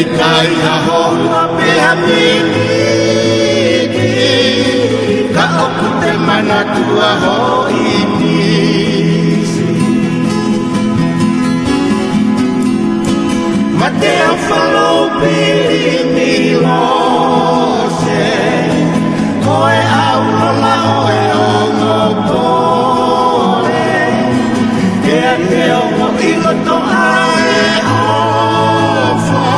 ikai aho pea pini ka oku te mana tua ho inisi ma te awhalou pili lose koe au lola oe o ngopore kea te ongo iloto ae ofa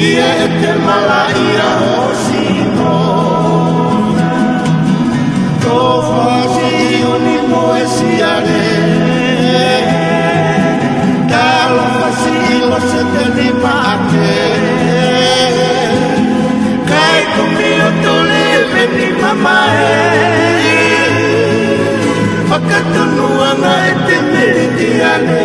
ia e te malaia o sinona tō whasi uni moe siare talo whasi ilo se te ni maate kai kumi o tole me ni mamae whakatonuanga e te meritiane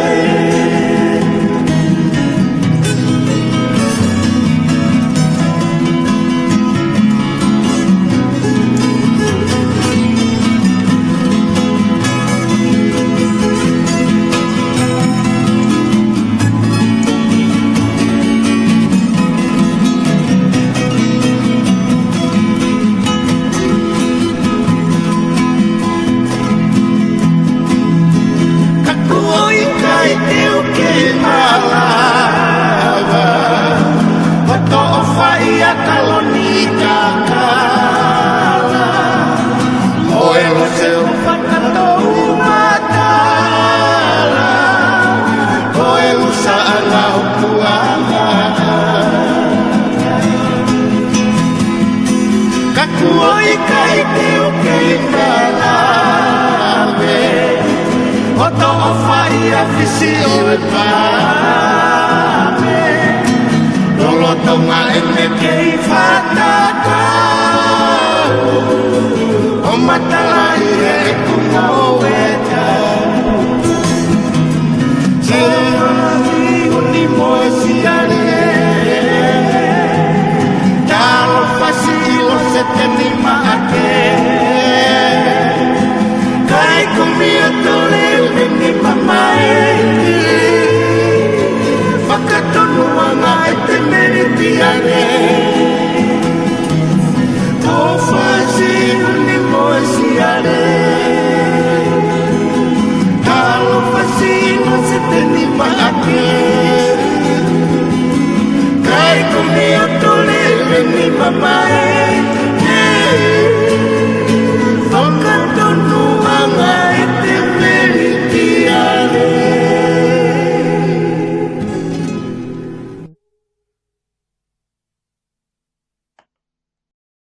Whakatonuanga e te meritiane